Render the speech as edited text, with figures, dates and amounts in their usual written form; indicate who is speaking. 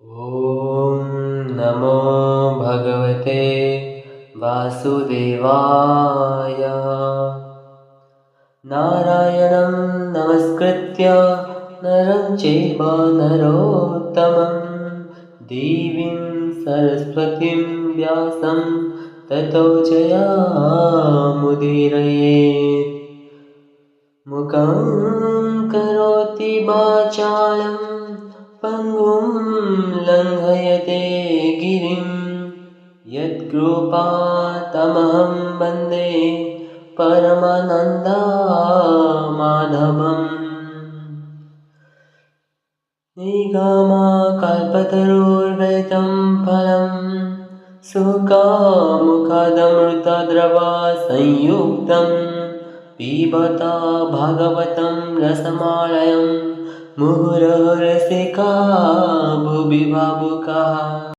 Speaker 1: ॐ नमो भगवते वासुदेवाय। नारायणं नमस्कृत्य नरं चैव नरोत्तमं देवीं सरस्वतीं व्यासं ततो जयामुदीरयेत्। मुखं करोति वाचालं पङ्गुं लङ्घयते गिरिं यत्कृपातमहं वन्दे परमानन्दमाधवम्। निगमकल्पतरोर्गलितं फलं सुखमुखादमृतद्रवसंयुक्तं पिबत भागवतं रसमालयं मुहुरहर्षिका भुवि भावुकाः।